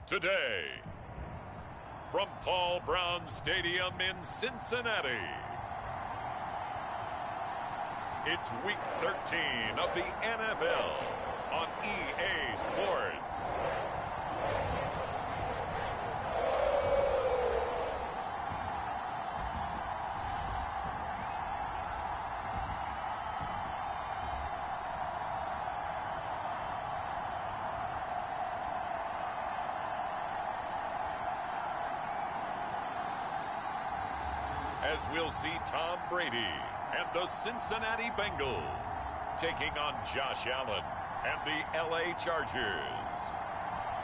today. From Paul Brown Stadium in Cincinnati, it's Week 13 of the NFL on EA Sports. As we'll see Tom Brady and the Cincinnati Bengals taking on Josh Allen and the LA Chargers.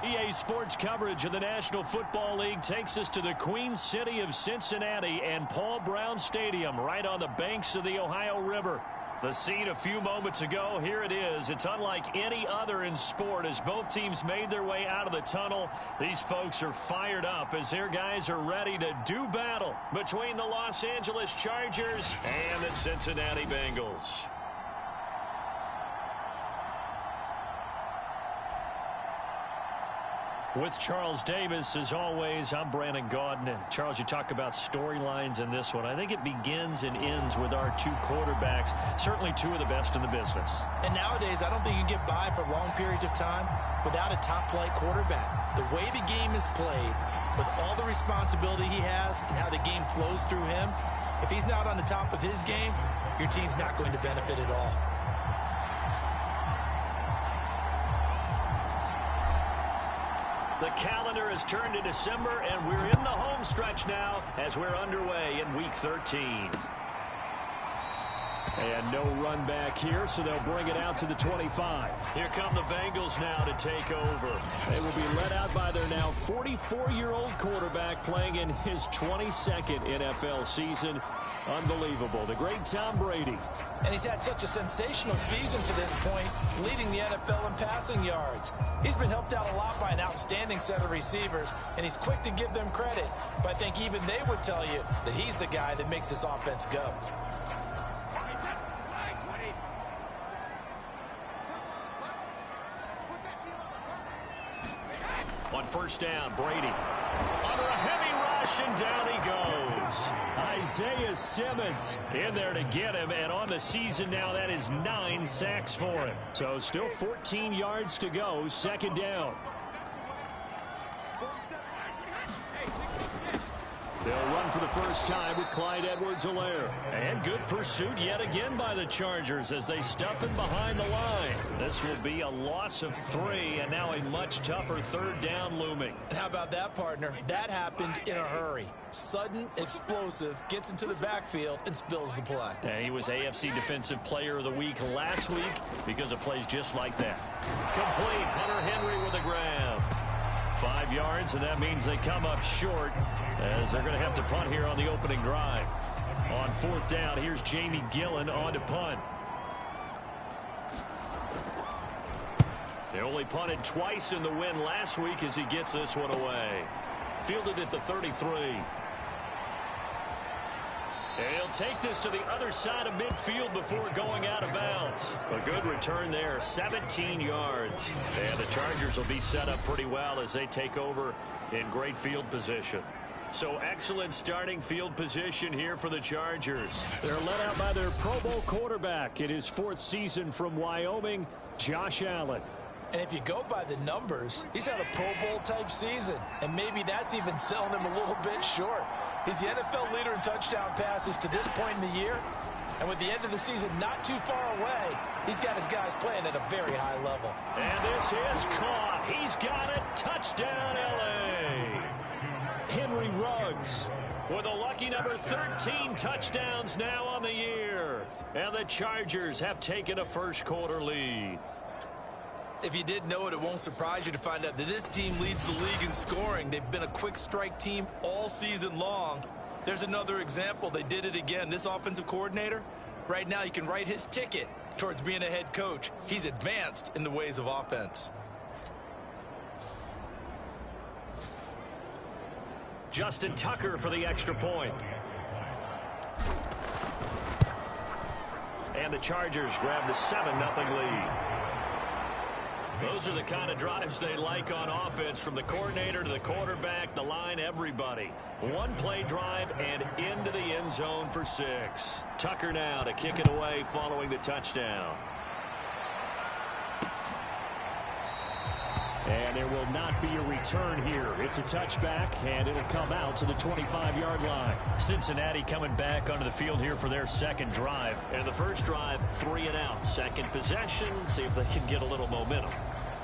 EA Sports coverage of the National Football League takes us to the Queen City of Cincinnati and Paul Brown Stadium right on the banks of the Ohio River. The scene a few moments ago, here it is. It's unlike any other in sport as both teams made their way out of the tunnel. These folks are fired up as their guys are ready to do battle between the Los Angeles Chargers and the Cincinnati Bengals. With Charles Davis, as always, I'm Brandon Gaudin. Charles, you talk about storylines in this one. I think it begins and ends with our two quarterbacks, certainly two of the best in the business. And nowadays, I don't think you get by for long periods of time without a top-flight quarterback. The way the game is played, with all the responsibility he has and how the game flows through him, if he's not on the top of his game, your team's not going to benefit at all. The calendar has turned to December, and we're in the home stretch now as we're underway in Week 13. And no run back here, so they'll bring it out to the 25. Here come the Bengals now to take over. They will be led out by their now 44-year-old quarterback playing in his 22nd NFL season. Unbelievable. The great Tom Brady. And he's had such a sensational season to this point, leading the NFL in passing yards. He's been helped out a lot by an outstanding set of receivers, and he's quick to give them credit. But I think even they would tell you that he's the guy that makes this offense go. On first down, Brady. Under a heavy rush, and down he goes. Isaiah Simmons in there to get him, and on the season now, that is 9 sacks for him. So still 14 yards to go, second down. They'll run for the first time with Clyde Edwards-Helaire. And good pursuit yet again by the Chargers as they stuff him behind the line. This will be a loss of 3, and now a much tougher third down looming. And how about that, partner? That happened in a hurry. Sudden, explosive, gets into the backfield, and spills the play. And he was AFC Defensive Player of the Week last week because of plays just like that. Complete. Hunter Henry with a grab. 5 yards, and that means they come up short as they're going to have to punt here on the opening drive. On fourth down, here's Jamie Gillen on to punt. They only punted twice in the win last week as he gets this one away. Fielded at the 33. And he'll take this to the other side of midfield before going out of bounds. A good return there, 17 yards. And the Chargers will be set up pretty well as they take over in great field position. So excellent starting field position here for the Chargers. They're led out by their Pro Bowl quarterback in his 4th season from Wyoming, Josh Allen. And if you go by the numbers, he's had a Pro Bowl type season. And maybe that's even selling him a little bit short. He's the NFL leader in touchdown passes to this point in the year. And with the end of the season not too far away, he's got his guys playing at a very high level. And this is caught. He's got it. Touchdown, L.A. Henry Ruggs with a lucky number 13 touchdowns now on the year. And the Chargers have taken a first quarter lead. If you didn't know it, it won't surprise you to find out that this team leads the league in scoring. They've been a quick strike team all season long. There's another example. They did it again. This offensive coordinator, right now, you can write his ticket towards being a head coach. He's advanced in the ways of offense. Justin Tucker for the extra point. And the Chargers grab the 7-0 lead. Those are the kind of drives they like on offense, from the coordinator to the quarterback, the line, everybody. One-play drive and into the end zone for 6. Tucker now to kick it away following the touchdown. And there will not be a return here. It's a touchback, and it'll come out to the 25-yard line. Cincinnati coming back onto the field here for their second drive. And the first drive, 3 and out. Second possession, see if they can get a little momentum.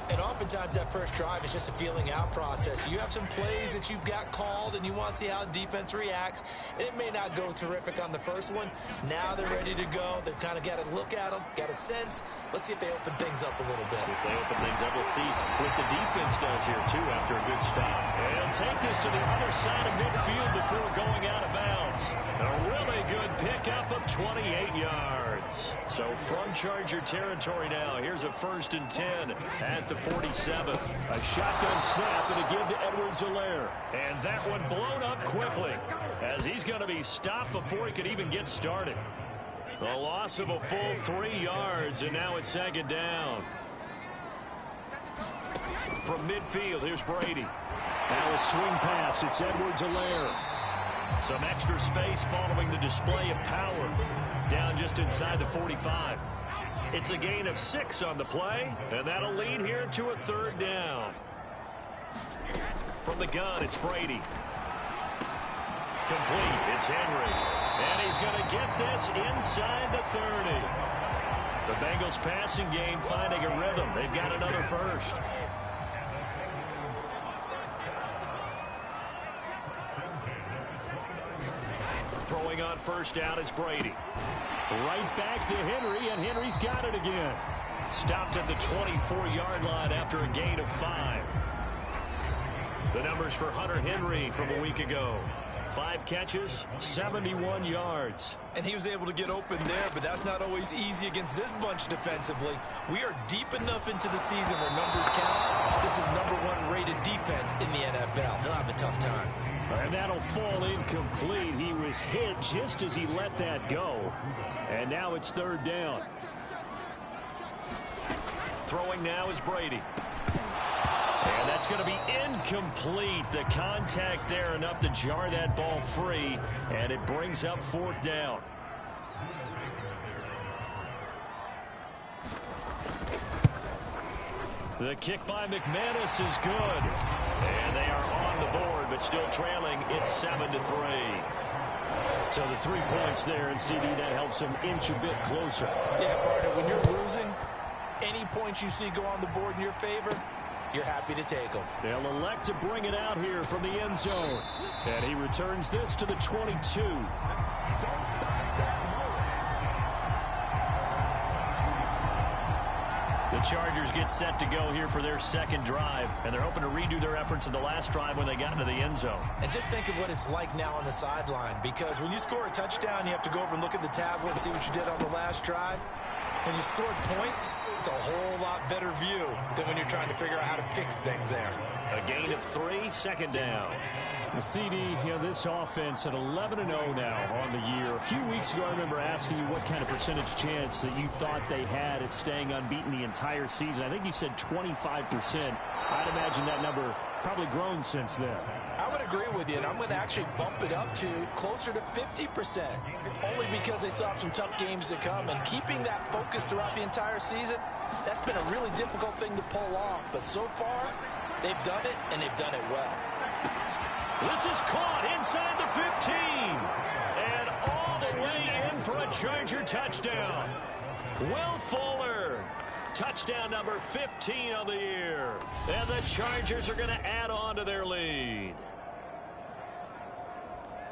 And oftentimes that first drive is just a feeling out process. You have some plays that you've got called and you want to see how the defense reacts. And it may not go terrific on the first one. Now they're ready to go. They've kind of got to look at them, got a sense. Let's see if they open things up a little bit. See if they open things up. Let's see what the defense does here, too, after a good stop. And take this to the other side of midfield before going out of bounds. A really good pickup of 28 yards. So from Charger territory now, here's a 1st and 10 at the 47. A shotgun snap and a give to Edwards-Helaire. And that one blown up quickly as he's going to be stopped before he could even get started. The loss of a full 3 yards, and now it's 2nd down. From midfield, here's Brady. Now a swing pass. It's Edwards-Helaire. Some extra space following the display of power. Down just inside the 45. It's a gain of 6 on the play, and that'll lead here to a 3rd down. From the gun, it's Brady. Complete. It's Henry. And he's going to get this inside the 30. The Bengals passing game finding a rhythm. They've got another first. Throwing on first down is Brady. Right back to Henry, and Henry's got it again. Stopped at the 24-yard line after a gain of 5. The numbers for Hunter Henry from a week ago. 5 catches, 71 yards. And he was able to get open there, but that's not always easy against this bunch defensively. We are deep enough into the season where numbers count. This is #1 rated defense in the NFL. He'll have a tough time. And that'll fall incomplete. He was hit just as he let that go. And now it's 3rd down. Throwing now is Brady. And that's going to be incomplete. The contact there enough to jar that ball free. And it brings up 4th down. The kick by McManus is good. And they are on the board, but still trailing. It's 7-3. So the 3 points there, and CD, that helps them inch a bit closer. Yeah, partner, when you're losing, any points you see go on the board in your favor, you're happy to take them. They'll elect to bring it out here from the end zone. And he returns this to the 22. The Chargers get set to go here for their second drive, and they're hoping to redo their efforts in the last drive when they got into the end zone. And just think of what it's like now on the sideline, because when you score a touchdown, you have to go over and look at the tablet and see what you did on the last drive. When you scored points, it's a whole lot better view than when you're trying to figure out how to fix things there. A gain of 3, 2nd down. The CD, this offense at 11-0 now on the year. A few weeks ago, I remember asking you what kind of percentage chance that you thought they had at staying unbeaten the entire season. I think you said 25%. I'd imagine that number probably grown since then. I would agree with you, and I'm going to actually bump it up to closer to 50%, only because they still have some tough games to come. And keeping that focus throughout the entire season, that's been a really difficult thing to pull off. But so far, they've done it, and they've done it well. This is caught inside the 15. And all the way in for a Charger touchdown. Will Fuller. Touchdown number 15 on the year. And the Chargers are going to add on to their lead.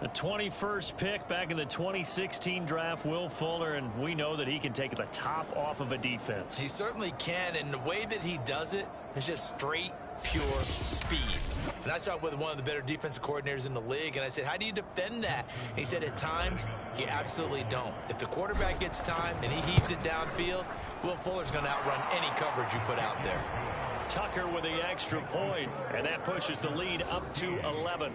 The 21st pick back in the 2016 draft, Will Fuller, and we know that he can take the top off of a defense. He certainly can, and the way that he does it is just straight, pure speed. And I saw it with one of the better defensive coordinators in the league, and I said, how do you defend that? And he said, at times, you absolutely don't. If the quarterback gets time and he heaves it downfield, Will Fuller's going to outrun any coverage you put out there. Tucker with the extra point, and that pushes the lead up to 11.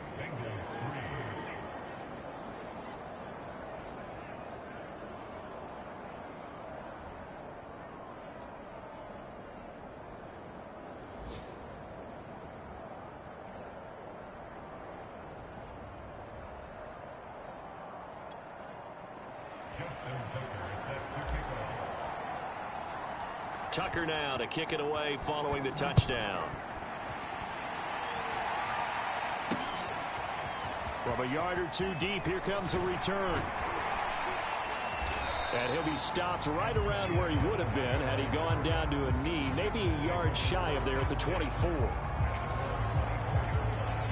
Tucker now to kick it away following the touchdown. From a yard or two deep, here comes a return. And he'll be stopped right around where he would have been had he gone down to a knee, maybe a yard shy of there at the 24.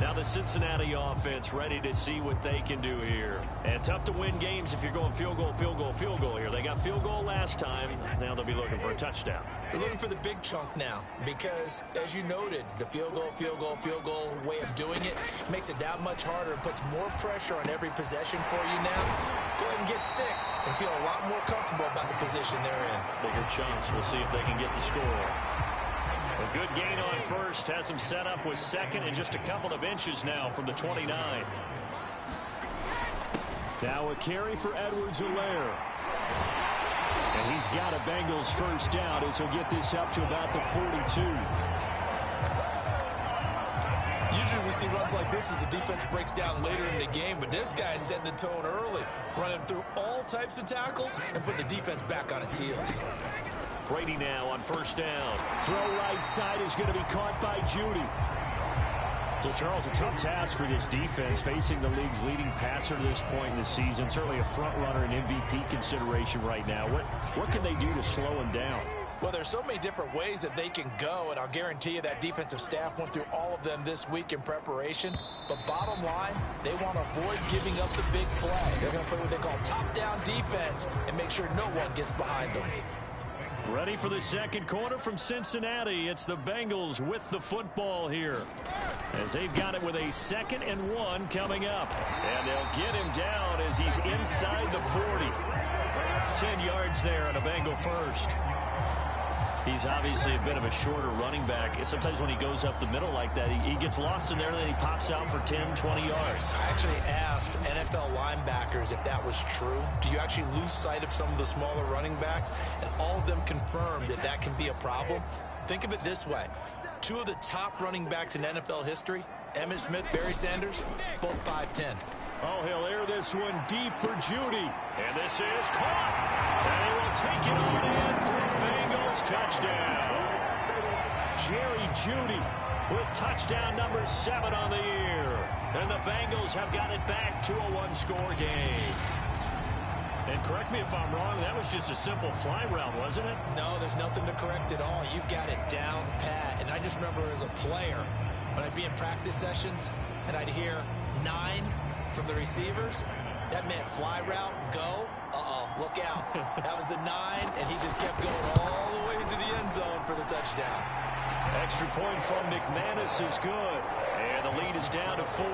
Now the Cincinnati offense ready to see what they can do here. And tough to win games if you're going field goal, field goal, field goal here. They got field goal last time. Now they'll be looking for a touchdown. They're looking for the big chunk now because, as you noted, the field goal, field goal, field goal way of doing it makes it that much harder and puts more pressure on every possession for you now. Go ahead and get 6 and feel a lot more comfortable about the position they're in. Bigger chunks. We'll see if they can get the score. A good gain on first has him set up with second and just a couple of inches now from the 29. Now a carry for Edwards-Helaire. And he's got a Bengals first down as he'll get this up to about the 42. Usually we see runs like this as the defense breaks down later in the game, but this guy's setting the tone early, running through all types of tackles and putting the defense back on its heels. Brady now on first down. Throw right side is going to be caught by Judy. So, Charles, a tough task for this defense facing the league's leading passer to this point in the season. Certainly a front runner and MVP consideration right now. What can they do to slow him down? Well, there's so many different ways that they can go, and I'll guarantee you that defensive staff went through all of them this week in preparation. But bottom line, they want to avoid giving up the big play. They're going to play what they call top-down defense and make sure no one gets behind them. Ready for the second quarter from Cincinnati. It's the Bengals with the football here, as they've got it with a 2nd and 1 coming up. And they'll get him down as he's inside the 40. 10 yards there on a Bengal first. He's obviously a bit of a shorter running back. Sometimes when he goes up the middle like that, he gets lost in there, and then he pops out for 10, 20 yards. I actually asked NFL linebackers if that was true. Do you actually lose sight of some of the smaller running backs? And all of them confirmed that that can be a problem. Think of it this way. 2 of the top running backs in NFL history, Emmitt Smith, Barry Sanders, both 5'10". Oh, he'll air this one deep for Judy. And this is caught. And he will take it on in for a Bengals touchdown. Jerry Judy with touchdown number 7 on the year. And the Bengals have got it back to a 1-score game. And correct me if I'm wrong, that was just a simple fly route, wasn't it? No, there's nothing to correct at all. You've got it down pat. And I just remember as a player, when I'd be in practice sessions and I'd hear 9 from the receivers, that meant fly route, go, look out. That was the 9, and he just kept going all the way into the end zone for the touchdown. Extra point from McManus is good, and the lead is down to 4.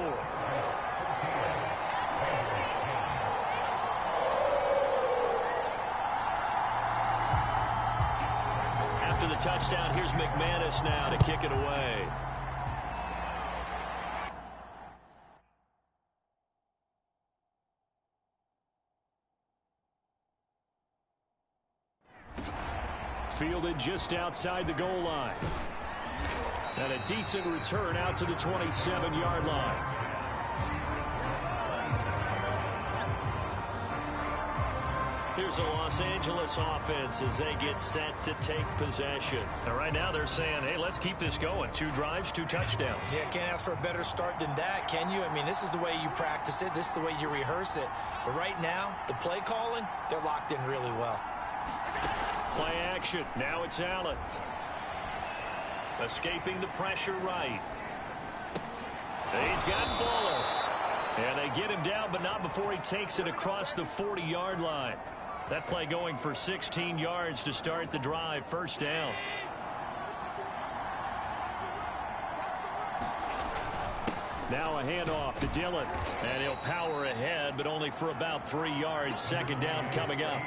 After the touchdown, here's McManus now to kick it away. Fielded just outside the goal line. And a decent return out to the 27-yard line. Here's a Los Angeles offense as they get set to take possession. And right now they're saying, hey, let's keep this going. 2 drives, 2 touchdowns. Yeah, can't ask for a better start than that, can you? I mean, this is the way you practice it. This is the way you rehearse it. But right now, the play calling, they're locked in really well. Play action. Now it's Allen. Escaping the pressure right. He's got Fuller. And they get him down, but not before he takes it across the 40-yard line. That play going for 16 yards to start the drive. First down. Now a handoff to Dillon. And he'll power ahead, but only for about 3 yards. Second down coming up.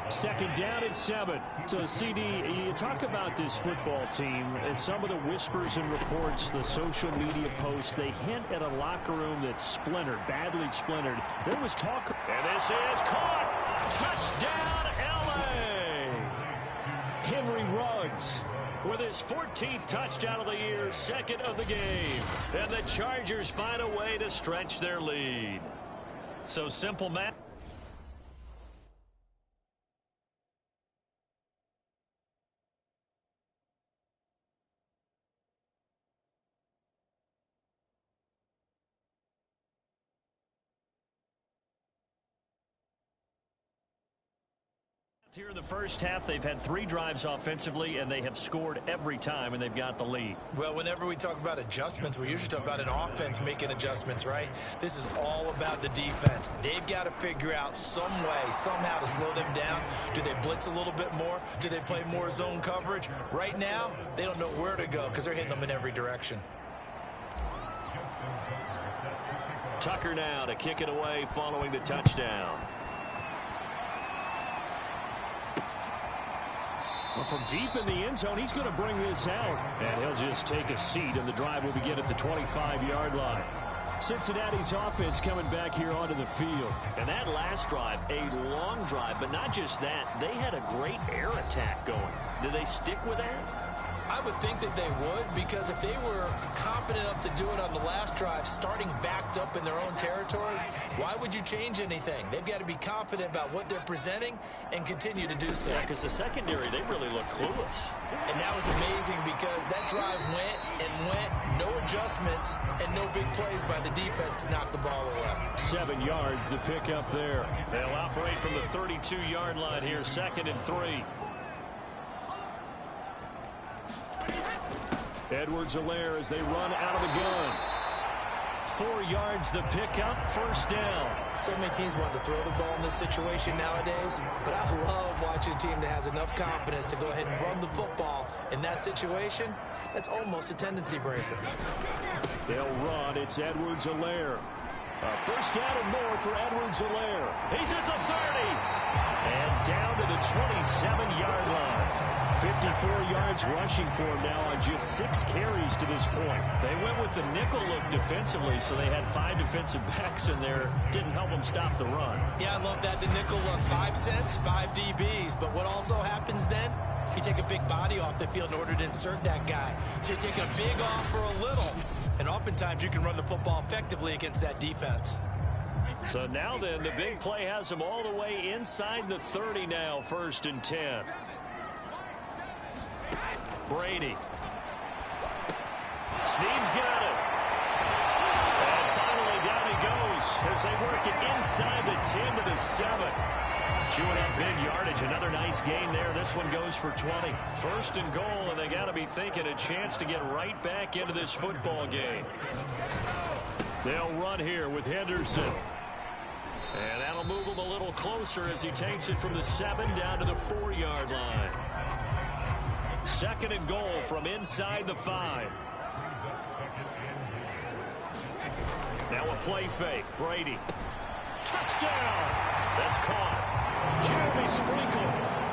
Second down and 7. So, CD, you talk about this football team and some of the whispers and reports, the social media posts, they hint at a locker room that's splintered, badly splintered. There was talk. And this is caught. Touchdown, L.A. Henry Ruggs with his 14th touchdown of the year, 2nd of the game. And the Chargers find a way to stretch their lead. So simple, Matt. Here in the first half, they've had 3 drives offensively, and they have scored every time, and they've got the lead. Well, whenever we talk about adjustments, we usually talk about an offense making adjustments, right? This is all about the defense. They've got to figure out some way, somehow to slow them down. Do they blitz a little bit more? Do they play more zone coverage? Right now, they don't know where to go because they're hitting them in every direction. Tucker now to kick it away following the touchdown. Well, from deep in the end zone, he's going to bring this out. And he'll just take a seat, and the drive will begin at the 25-yard line. Cincinnati's offense coming back here onto the field. And that last drive, a long drive, but not just that. They had a great air attack going. Do they stick with that? I would think that they would, because if they were confident enough to do it on the last drive, starting backed up in their own territory, why would you change anything? They've got to be confident about what they're presenting and continue to do so. Yeah, because the secondary, they really look clueless. And that was amazing because that drive went and went, no adjustments, and no big plays by the defense to knock the ball away. 7 yards, the pickup there. They'll operate from the 32-yard line here, 2nd and 3. Edwards-Helaire as they run out of the gun. 4 yards the pickup, 1st down. So many teams want to throw the ball in this situation nowadays, but I love watching a team that has enough confidence to go ahead and run the football in that situation. That's almost a tendency breaker. They'll run. It's Edwards-Helaire. 1st down and more for Edwards-Helaire. He's at the 30. And down to the 27-yard line. 54 yards rushing for him now on just 6 carries to this point. They went with the nickel look defensively, so they had 5 defensive backs in there. Didn't help them stop the run. Yeah, I love that. The nickel look, 5 cents, 5 DBs. But what also happens then? You take a big body off the field in order to insert that guy. So you're taking a big off for a little. And oftentimes you can run the football effectively against that defense. So now then, the big play has them all the way inside the 30 now, 1st and 10. Brady. Snead's got it. And finally down he goes as they work it inside the 10 to the 7. Chewing up big yardage. Another nice gain there. This one goes for 20. 1st and goal, and they got to be thinking a chance to get right back into this football game. They'll run here with Henderson. And that'll move him a little closer as he takes it from the 7 down to the 4-yard line. 2nd and goal from inside the 5. Now a play fake. Brady. Touchdown! That's caught. Jeremy Sprinkle,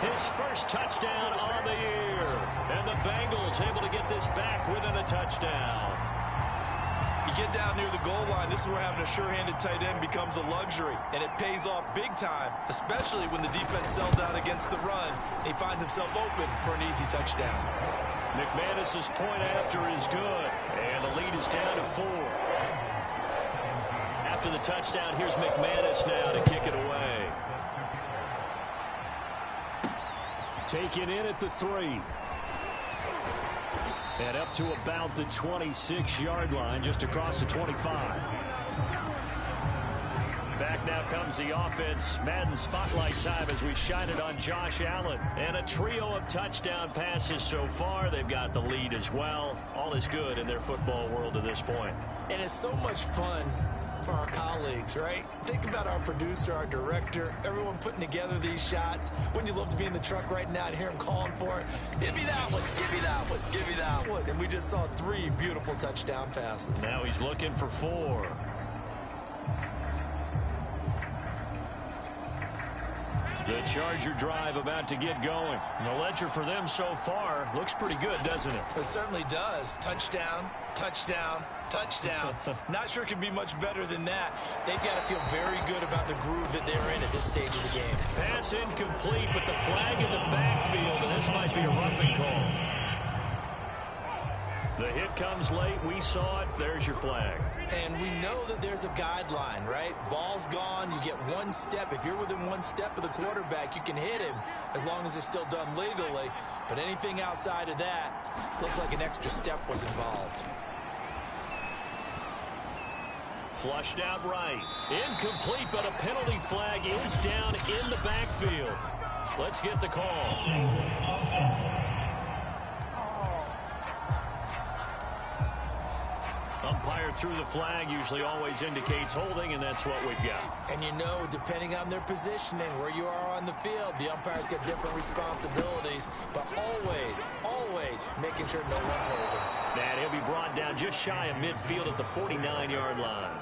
his 1st touchdown on the year. And the Bengals able to get this back within a touchdown. You get down near the goal line, this is where having a sure-handed tight end becomes a luxury, and it pays off big time, especially when the defense sells out against the run, and he finds himself open for an easy touchdown. McManus's point after is good, and the lead is down to 4. After the touchdown, here's McManus now to kick it away. Taken in at the 3. And up to about the 26-yard line, just across the 25. Back now comes the offense. Madden spotlight time as we shine it on Josh Allen. And a trio of touchdown passes so far. They've got the lead as well. All is good in their football world to this point. And it's so much fun for our colleagues, right? Think about our producer, our director, everyone putting together these shots. Wouldn't you love to be in the truck right now and hear him calling for it? Give me that one, give me that one, give me that one. And we just saw 3 beautiful touchdown passes. Now he's looking for 4. The Charger drive about to get going. The ledger for them so far looks pretty good, doesn't it? It certainly does. Touchdown, touchdown, touchdown. Not sure it can be much better than that. They've got to feel very good about the groove that they're in at this stage of the game. Pass incomplete, but the flag in the backfield, and this might be a roughing call. The hit comes late. We saw it. There's your flag. And we know that there's a guideline, right? Ball's gone. You get 1 step. If you're within 1 step of the quarterback, you can hit him as long as it's still done legally. But anything outside of that, looks like an extra step was involved. Flushed out right. Incomplete, but a penalty flag is down in the backfield. Let's get the call. Umpire threw the flag, usually always indicates holding, and that's what we've got. And you know, depending on their positioning, where you are on the field, the umpires get different responsibilities, but always making sure no one's holding. And he'll be brought down just shy of midfield at the 49-yard line.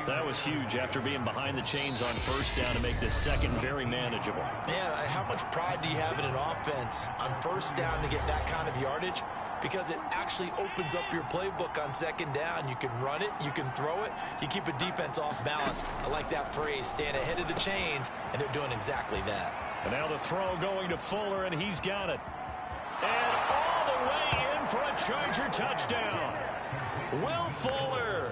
That was huge after being behind the chains on first down to make this second very manageable. Man, how much pride do you have in an offense on first down to get that kind of yardage? Because it actually opens up your playbook on second down. You can run it, you can throw it, you keep a defense off balance. I like that phrase, staying ahead of the chains, and they're doing exactly that. And now the throw going to Fuller, and he's got it. And all the way in for a Charger touchdown. Will Fuller,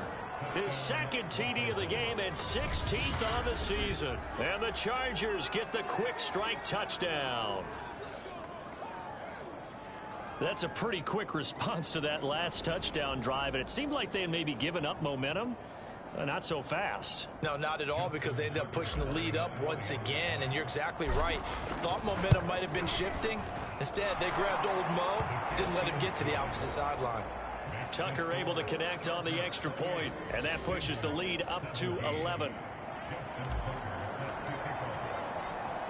his second TD of the game and 16th on the season. And the Chargers get the quick strike touchdown. That's a pretty quick response to that last touchdown drive, and it seemed like they had maybe given up momentum. Not so fast. No, not at all, because they ended up pushing the lead up once again, and you're exactly right. Thought momentum might have been shifting. Instead, they grabbed old Mo, didn't let him get to the opposite sideline. Tucker able to connect on the extra point, and that pushes the lead up to 11.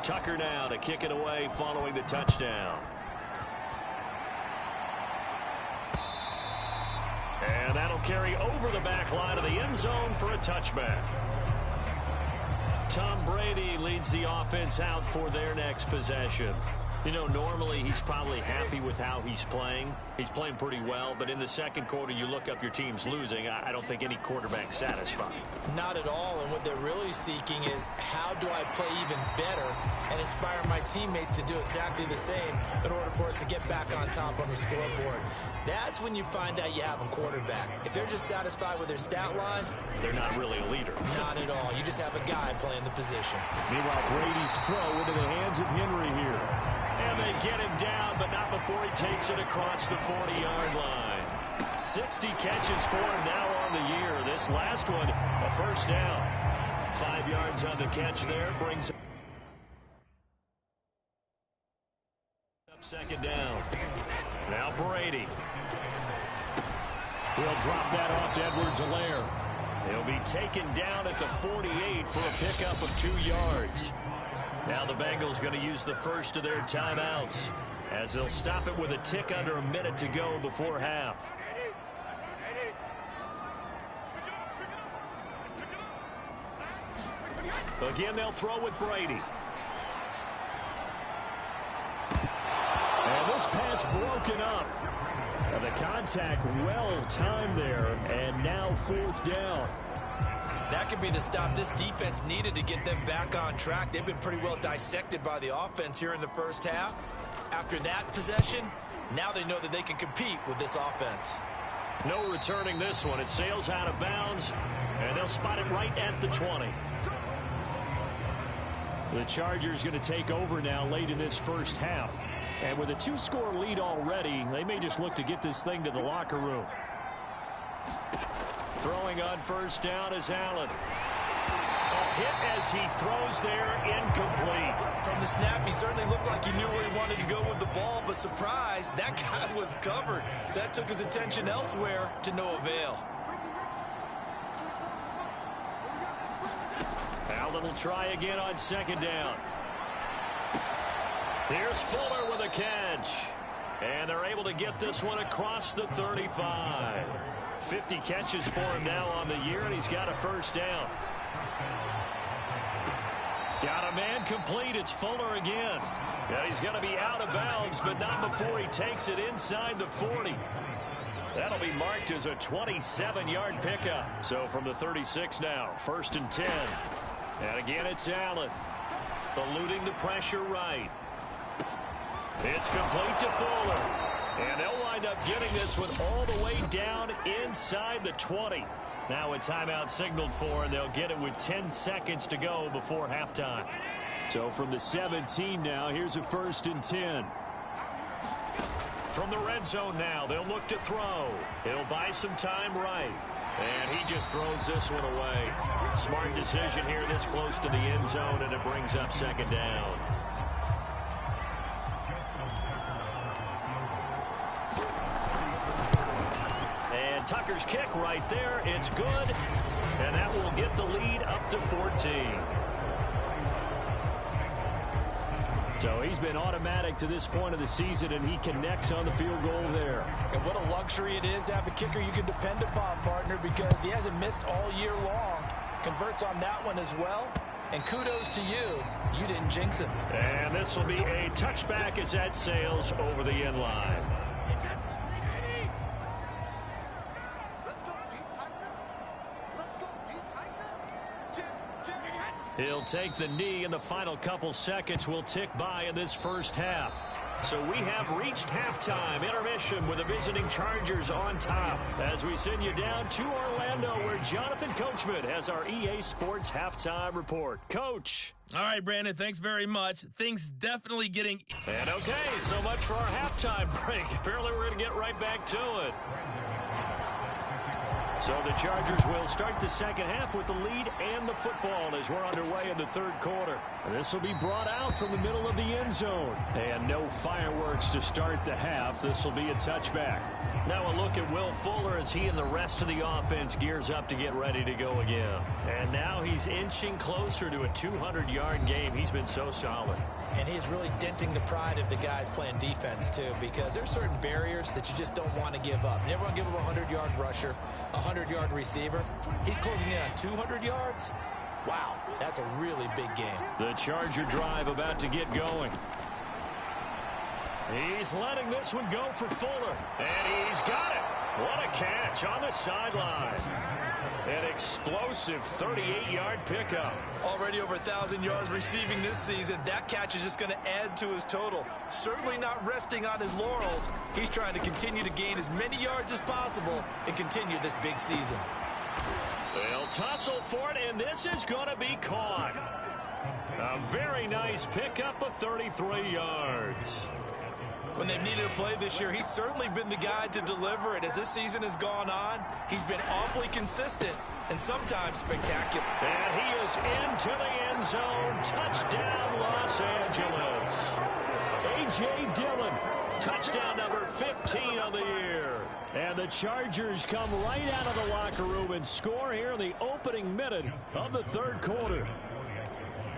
Tucker now to kick it away following the touchdown. And that'll carry over the back line of the end zone for a touchback. Tom Brady leads the offense out for their next possession. You know, normally he's probably happy with how he's playing. He's playing pretty well, but in the second quarter, you look up your team's losing. I don't think any quarterback's satisfied. Not at all, and what they're really seeking is how do I play even better and inspire my teammates to do exactly the same in order for us to get back on top on the scoreboard. That's when you find out you have a quarterback. If they're just satisfied with their stat line, they're not really a leader. Not at all. You just have a guy playing the position. Meanwhile, Brady's throw into the hands of Henry here. And they get him down, but not before he takes it across the 40-yard line. 60 catches for him now on the year. This last one, a first down. 5 yards on the catch there, brings up second down. Now Brady. He'll drop that off to Edwards-Helaire. He'll be taken down at the 48 for a pickup of 2 yards. Now the Bengals going to use the first of their timeouts as they'll stop it with a tick under a minute to go before half. Again, they'll throw with Brady. And this pass broken up. And the contact well timed there, and now fourth down. That could be the stop this defense needed to get them back on track. They've been pretty well dissected by the offense here in the first half. After that possession, now they know that they can compete with this offense. No returning this one. It sails out of bounds, and they'll spot it right at the 20. The Chargers going to take over now late in this first half. And with a 2-score lead already, they may just look to get this thing to the locker room. Throwing on first down is Allen. A hit as he throws there, incomplete. From the snap, he certainly looked like he knew where he wanted to go with the ball, but surprise, that guy was covered. So that took his attention elsewhere to no avail. Allen will try again on second down. Here's Fuller with a catch. And they're able to get this one across the 35. 50 catches for him now on the year, and he's got a first down. Got a man complete. It's Fuller again. Now he's going to be out of bounds, but not before he takes it inside the 40. That'll be marked as a 27-yard pickup. So from the 36 now, 1st and 10. And again, it's Allen. Eluding the pressure right. It's complete to Fuller. And they'll wind up getting this one all the way down inside the 20. Now a timeout signaled for, and they'll get it with 10 seconds to go before halftime. So from the 17 now, here's a 1st and 10. From the red zone now, they'll look to throw. He'll buy some time right. And he just throws this one away. Smart decision here this close to the end zone, and it brings up second down. Tucker's kick right there. It's good. And that will get the lead up to 14. So he's been automatic to this point of the season, and he connects on the field goal there. And what a luxury it is to have a kicker you can depend upon, partner, because he hasn't missed all year long. Converts on that one as well. And kudos to you. You didn't jinx him. And this will be a touchback as that sails over the end line. He'll take the knee, and the final couple seconds will tick by in this first half. So we have reached halftime intermission with the visiting Chargers on top as we send you down to Orlando where Jonathan Coachman has our EA Sports halftime report. Coach. All right, Brandon, thanks very much. Things definitely getting... And okay, so much for our halftime break. Apparently we're going to get right back to it. So the Chargers will start the second half with the lead and the football as we're underway in the third quarter. And this will be brought out from the middle of the end zone. And no fireworks to start the half. This will be a touchback. Now a look at Will Fuller as he and the rest of the offense gears up to get ready to go again. And now he's inching closer to a 200-yard game. He's been so solid. And he's really denting the pride of the guys playing defense, too, because there's certain barriers that you just don't want to give up. You never want to give up a 100-yard rusher, a 100-yard receiver. He's closing in on 200 yards. Wow, that's a really big game. The Charger drive about to get going. He's letting this one go for Fuller. And he's got it. What a catch on the sideline. An explosive 38-yard pickup. Already over 1,000 yards receiving this season. That catch is just going to add to his total. Certainly not resting on his laurels. He's trying to continue to gain as many yards as possible and continue this big season. They'll tussle for it, and this is going to be caught. A very nice pickup of 33 yards. When they've needed a play this year, he's certainly been the guy to deliver it. As this season has gone on, he's been awfully consistent and sometimes spectacular. And he is into the end zone. Touchdown, Los Angeles. A.J. Dillon, touchdown number 15 of the year. And the Chargers come right out of the locker room and score here in the opening minute of the third quarter.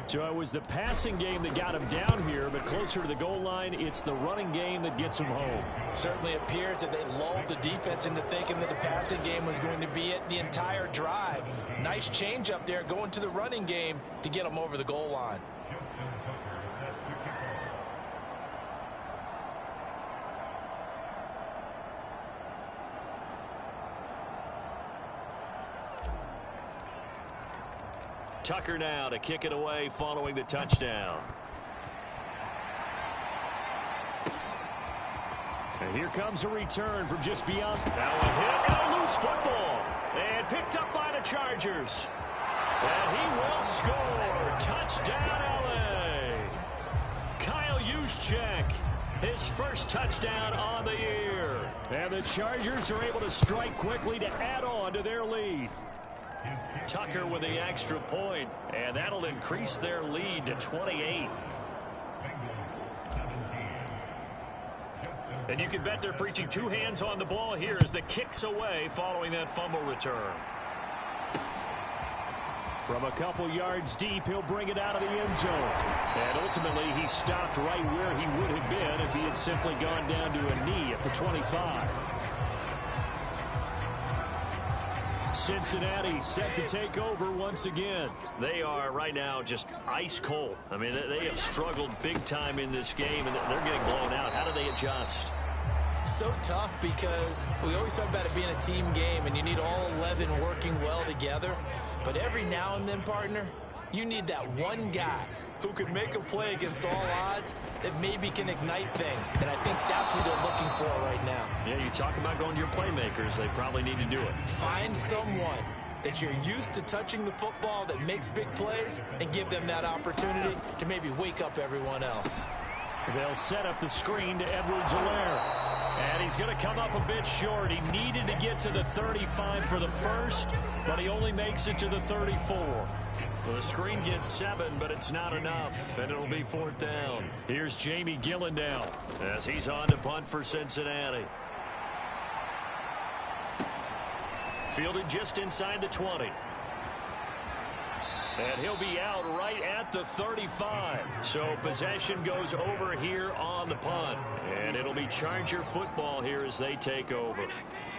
So it was the passing game that got him down here, but closer to the goal line, it's the running game that gets him home. Certainly appears that they lulled the defense into thinking that the passing game was going to be it the entire drive. Nice change up there going to the running game to get him over the goal line. Tucker now to kick it away following the touchdown. And here comes a return from just beyond. Now a hit and a loose football. And picked up by the Chargers. And he will score. Touchdown, L.A. Kyle Juszczyk, his first touchdown on the year. And the Chargers are able to strike quickly to add on to their lead. Tucker with the extra point, and that'll increase their lead to 28. And you can bet they're preaching two hands on the ball here as the kick's away following that fumble return. From a couple yards deep, he'll bring it out of the end zone. And ultimately, he stopped right where he would have been if he had simply gone down to a knee at the 25. Cincinnati set to take over once again. They are right now just ice cold. I mean, they have struggled big time in this game, and they're getting blown out. How do they adjust? So tough because we always talk about it being a team game, and you need all 11 working well together. But every now and then, partner, you need that one guy who can make a play against all odds that maybe can ignite things. And I think that's what they're looking for right now. Yeah, you talk about going to your playmakers. They probably need to do it. Find someone that you're used to touching the football that makes big plays and give them that opportunity to maybe wake up everyone else. They'll set up the screen to Edwards-Helaire. And he's going to come up a bit short. He needed to get to the 35 for the first, but he only makes it to the 34. Well, the screen gets 7, but it's not enough, and it'll be 4th down. Here's Jamie Gillen now as he's on to punt for Cincinnati. Fielded just inside the 20. And he'll be out right at the 35. So possession goes over here on the punt. And it'll be Charger football here as they take over.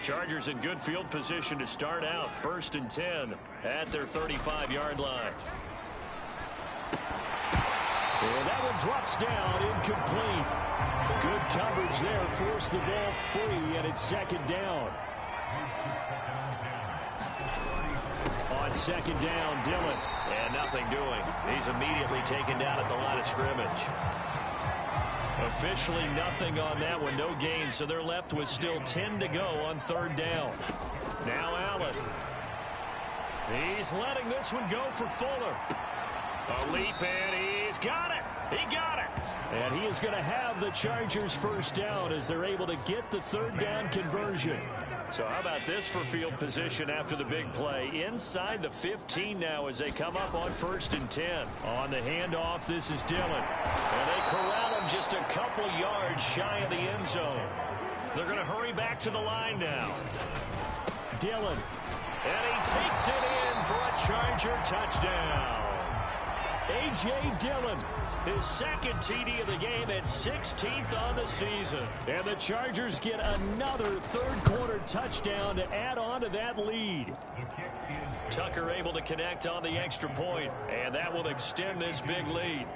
Chargers in good field position to start out. 1st and 10 at their 35-yard line. And that one drops down, incomplete. Good coverage there, forced the ball free, and it's 2nd down. On 2nd down, Dillon. And nothing doing. He's immediately taken down at the line of scrimmage. Officially nothing on that one. No gain, so they're left with still 10 to go on 3rd down. Now Allen. He's letting this one go for Fuller. A leap, and he's got it. He got it. And he is going to have the Chargers 1st down as they're able to get the 3rd down conversion. So how about this for field position after the big play? Inside the 15 now as they come up on 1st and 10. On the handoff, this is Dillon. And they corral him just a couple yards shy of the end zone. They're going to hurry back to the line now. Dillon. And he takes it in for a Charger touchdown. A.J. Dillon, his 2nd TD of the game and 16th on the season. And the Chargers get another 3rd quarter touchdown to add on to that lead. Tucker able to connect on the extra point, and that will extend this big lead.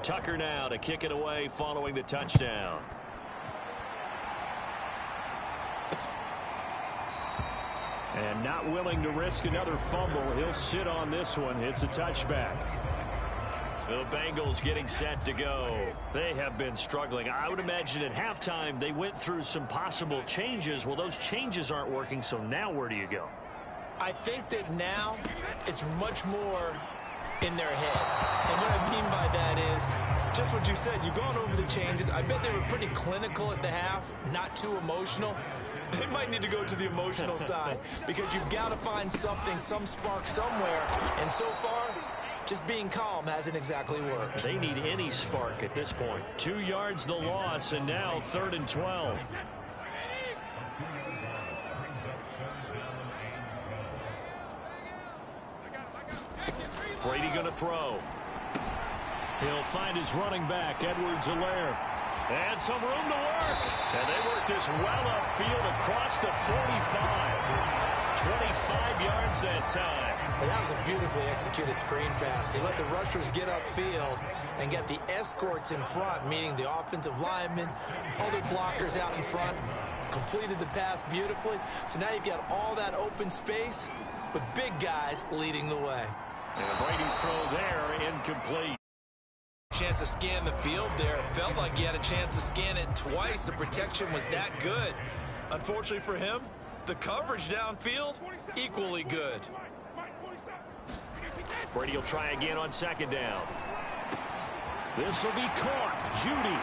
Tucker now to kick it away following the touchdown. And not willing to risk another fumble. He'll sit on this one. It's a touchback. The Bengals getting set to go. They have been struggling. I would imagine at halftime they went through some possible changes. Well, those changes aren't working, so now where do you go? I think that now it's much more in their head. And what I mean by that is just what you said. You've gone over the changes. I bet they were pretty clinical at the half, not too emotional. They might need to go to the emotional side because you've got to find something, some spark somewhere. And so far, just being calm hasn't exactly worked. They need any spark at this point. 2 yards the loss, and now 3rd and 12. Brady going to throw. He'll find his running back, Edwards-Helaire. And some room to work. And they work this well upfield across the 45. 25 yards that time. And that was a beautifully executed screen pass. They let the rushers get upfield and get the escorts in front, meaning the offensive linemen, other blockers out in front. Completed the pass beautifully. So now you've got all that open space with big guys leading the way. And Brady's throw there, incomplete. Chance to scan the field there. It felt like he had a chance to scan it twice. The protection was that good. Unfortunately for him, the coverage downfield, equally good. Brady will try again on 2nd down. This will be caught. Judy.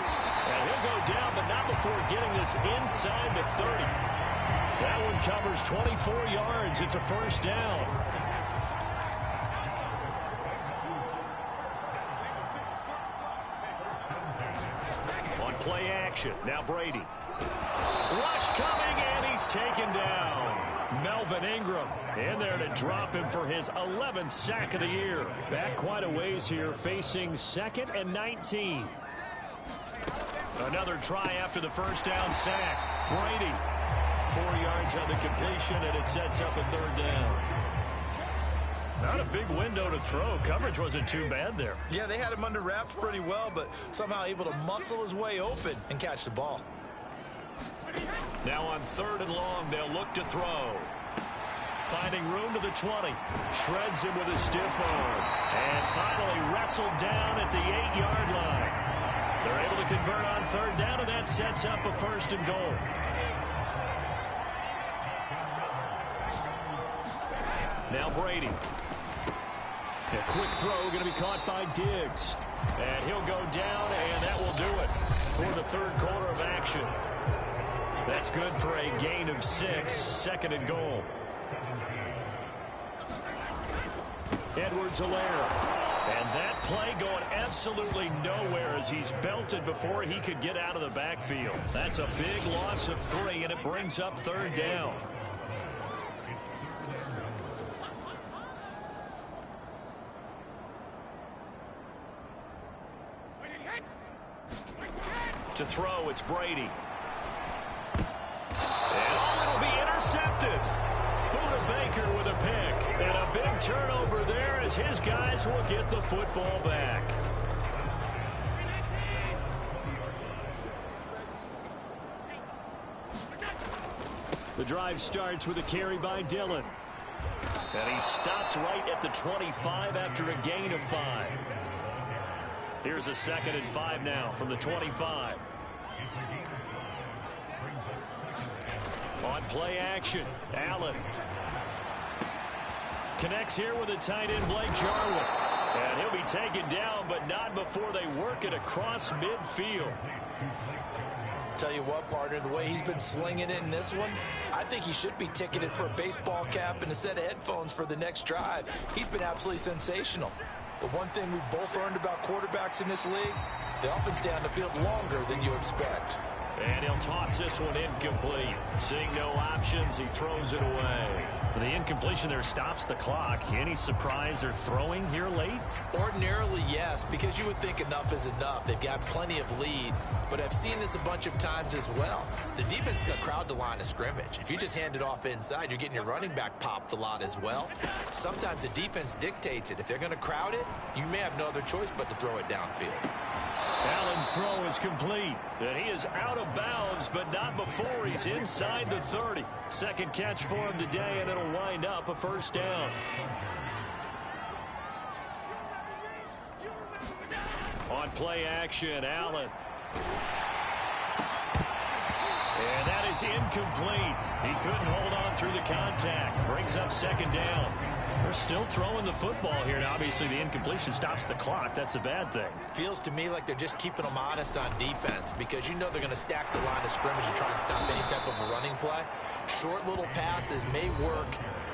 And he'll go down, but not before getting this inside the 30. That one covers 24 yards. It's a 1st down. Play action. Now Brady. Rush coming, and he's taken down. Melvin Ingram in there to drop him for his 11th sack of the year. Back quite a ways here, facing 2nd and 19. Another try after the 1st down sack. Brady. 4 yards on the completion, and it sets up a 3rd down. Not a big window to throw. Coverage wasn't too bad there. Yeah, they had him under wraps pretty well, but somehow able to muscle his way open and catch the ball. Now on 3rd and long, they'll look to throw. Finding room to the 20. Shreds him with a stiff arm. And finally wrestled down at the 8-yard line. They're able to convert on 3rd down, and that sets up a 1st and goal. Now Brady. A quick throw going to be caught by Diggs. And he'll go down, and that will do it for the 3rd quarter of action. That's good for a gain of 6, 2nd and goal. Edwards-Helaire. And that play going absolutely nowhere as he's belted before he could get out of the backfield. That's a big loss of 3, and it brings up 3rd down. To throw, it's Brady. And it'll be intercepted. Buda Baker with a pick. And a big turnover there as his guys will get the football back. The drive starts with a carry by Dillon. And he stopped right at the 25 after a gain of 5. Here's a 2nd and 5 now from the 25. On play action, Allen. Connects here with a tight end, Blake Jarwin. And he'll be taken down, but not before they work it across midfield. Tell you what, partner, the way he's been slinging it in this one, I think he should be ticketed for a baseball cap and a set of headphones for the next drive. He's been absolutely sensational. But one thing we've both learned about quarterbacks in this league, they often stay on the field longer than you expect. And he'll toss this one incomplete. Seeing no options, he throws it away. The incompletion there stops the clock. Any surprise they're throwing here late? Ordinarily, yes, because you would think enough is enough. They've got plenty of lead, but I've seen this a bunch of times as well. The defense is going to crowd the line of scrimmage. If you just hand it off inside, you're getting your running back popped a lot as well. Sometimes the defense dictates it. If they're going to crowd it, you may have no other choice but to throw it downfield. Allen's throw is complete. And he is out of bounds, but not before he's inside the 30. Second catch for him today, and it'll wind up a 1st down. On play action, Allen. And that is incomplete. He couldn't hold on through the contact. Brings up 2nd down. They're still throwing the football here. Now, obviously, the incompletion stops the clock. That's a bad thing. Feels to me like they're just keeping them honest on defense because you know they're going to stack the line of scrimmage and try and stop any type of a running play. Short little passes may work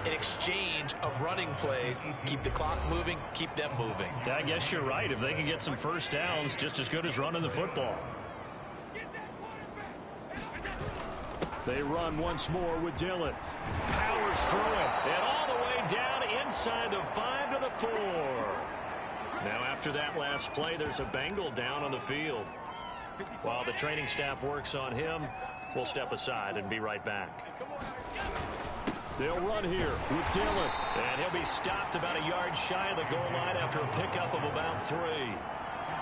in exchange of running plays. Keep the clock moving, keep them moving. I guess you're right. If they can get some 1st downs, just as good as running the football. They run once more with Dillon. Powers through it. And all the way down inside the 5 to the 4. Now after that last play, there's a Bengal down on the field. While the training staff works on him, we'll step aside and be right back. They'll run here with Dillon. And he'll be stopped about a yard shy of the goal line after a pickup of about 3.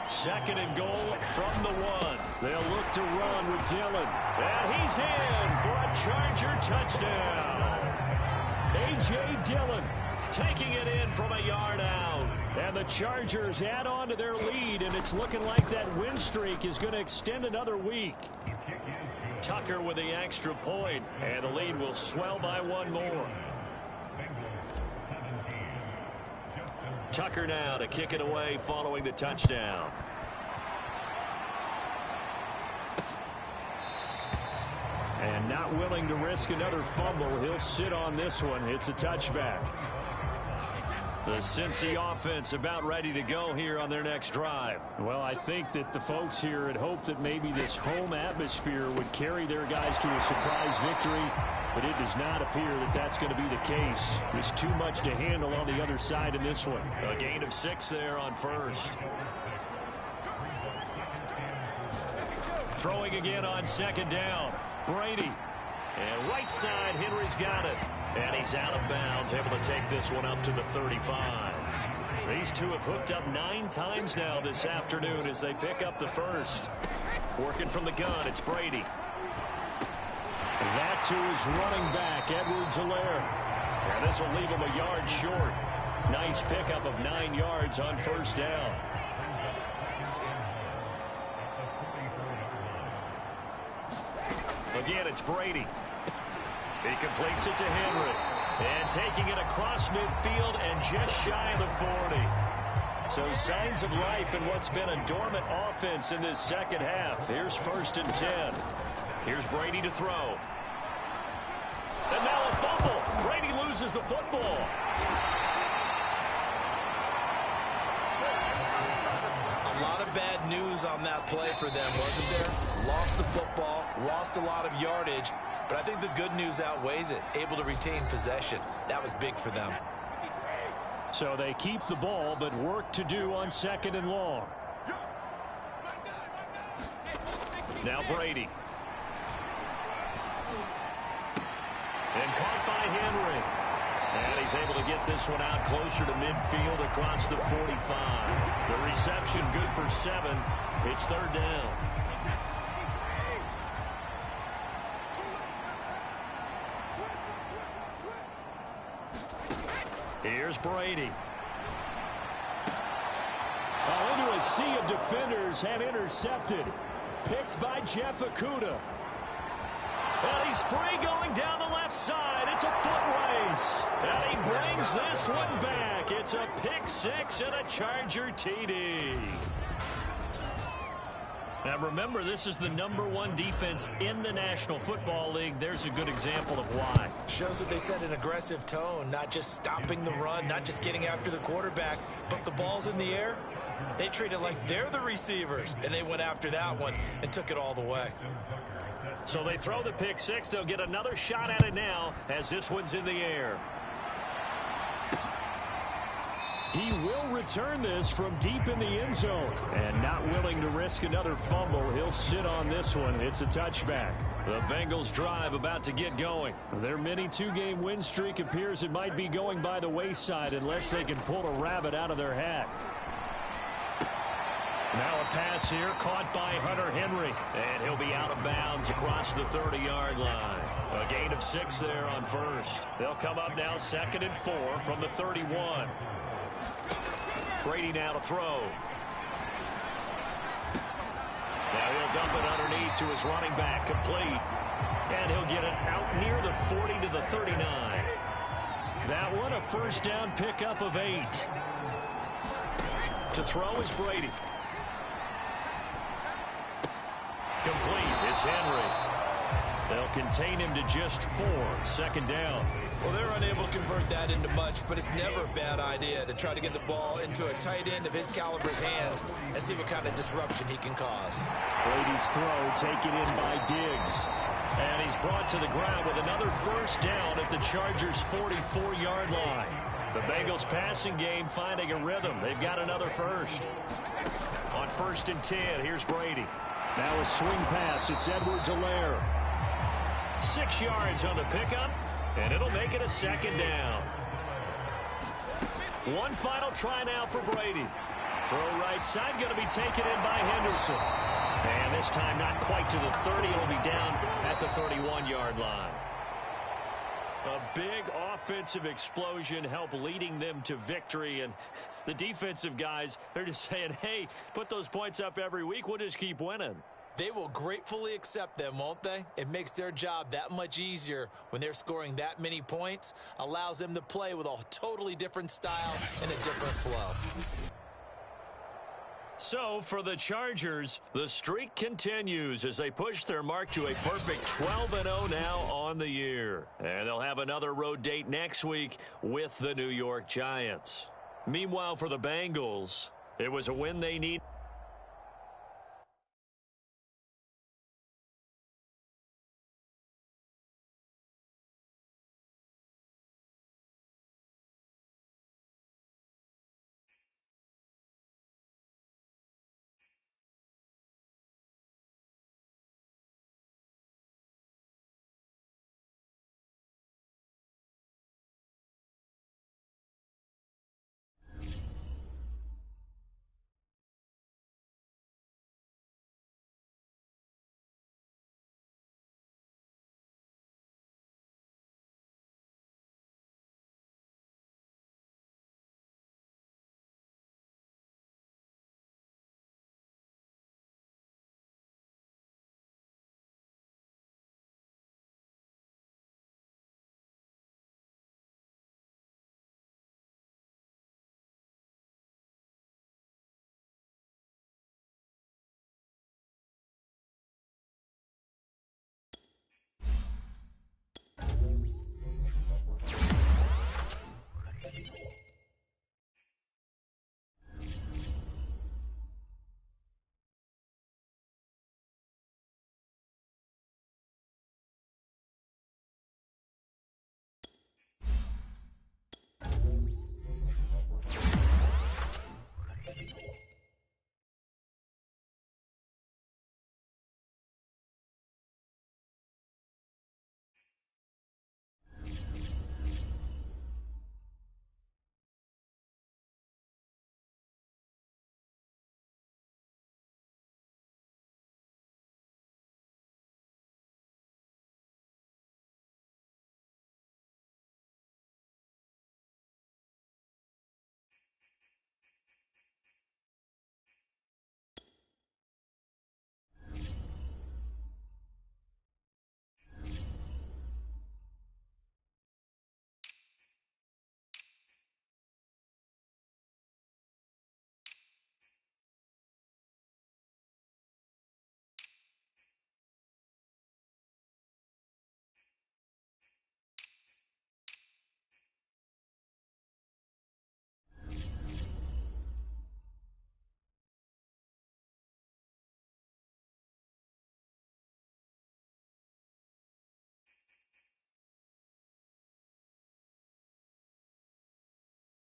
2nd and goal from the 1. They'll look to run with Dillon. And he's in for a Charger touchdown. A.J. Dillon taking it in from a yard out. And the Chargers add on to their lead, and it's looking like that win streak is going to extend another week. Tucker with the extra point, and the lead will swell by 1 more. Tucker now to kick it away following the touchdown. And not willing to risk another fumble, he'll sit on this one. It's a touchback. The Cincy offense about ready to go here on their next drive. Well, I think that the folks here had hoped that maybe this home atmosphere would carry their guys to a surprise victory, but it does not appear that that's going to be the case. There's too much to handle on the other side in this one. A gain of 6 there on 1st. Throwing again on 2nd down. Brady. And right side, Henry's got it. And he's out of bounds, able to take this one up to the 35. These two have hooked up 9 times now this afternoon as they pick up the first. Working from the gun, it's Brady. And that to his running back, Edwards-Helaire. And this will leave him a yard short. Nice pickup of 9 yards on first down. Again, it's Brady. He completes it to Henry. And taking it across midfield and just shy of the 40. So signs of life in what's been a dormant offense in this second half. Here's 1st and 10. Here's Brady to throw. And now a fumble. Brady loses the football. A lot of bad news on that play for them, wasn't there? Lost the football, lost a lot of yardage. But I think the good news outweighs it. Able to retain possession. That was big for them. So they keep the ball, but work to do on 2nd and long. Now Brady. And caught by Henry. And he's able to get this one out closer to midfield across the 45. The reception good for 7. It's 3rd down. Here's Brady. Into a sea of defenders and intercepted. Picked by Jeff Okudah. And he's free going down the left side. It's a foot race. And he brings this one back. It's a pick 6 and a Charger TD. Now remember, this is the #1 defense in the National Football League. There's a good example of why. Shows that they set an aggressive tone, not just stopping the run, not just getting after the quarterback, but the ball's in the air. They treat it like they're the receivers, and they went after that one and took it all the way. So they throw the pick 6. They'll get another shot at it now as this one's in the air. He will return this from deep in the end zone. And not willing to risk another fumble, he'll sit on this one. It's a touchback. The Bengals drive about to get going. Their mini 2-game win streak appears it might be going by the wayside unless they can pull a rabbit out of their hat. Now a pass here caught by Hunter Henry. And he'll be out of bounds across the 30-yard line. A gain of 6 there on first. They'll come up now 2nd and 4 from the 31. Brady now to throw. Now he'll dump it underneath to his running back, complete. And he'll get it out near the 40 to the 39. That one a first down pickup of 8. To throw is Brady. Complete. It's Henry. They'll contain him to just 4. 2nd down. Well, they're unable to convert that into much, but it's never a bad idea to try to get the ball into a tight end of his caliber's hands and see what kind of disruption he can cause. Brady's throw taken in by Diggs. And he's brought to the ground with another first down at the Chargers' 44-yard line. The Bengals passing game finding a rhythm. They've got another first. On 1st and 10, here's Brady. Now a swing pass. It's Edwards-Helaire. 6 yards on the pickup. And it'll make it a 2nd down. One final try now for Brady. Throw right side going to be taken in by Henderson. And this time not quite to the 30. It'll be down at the 31-yard line. A big offensive explosion helped leading them to victory. And the defensive guys, they're just saying, hey, put those points up every week. We'll just keep winning. They will gratefully accept them, won't they? It makes their job that much easier when they're scoring that many points. Allows them to play with a totally different style and a different flow. So for the Chargers, the streak continues as they push their mark to a perfect 12-0 now on the year. And they'll have another road date next week with the New York Giants. Meanwhile, for the Bengals, it was a win they need.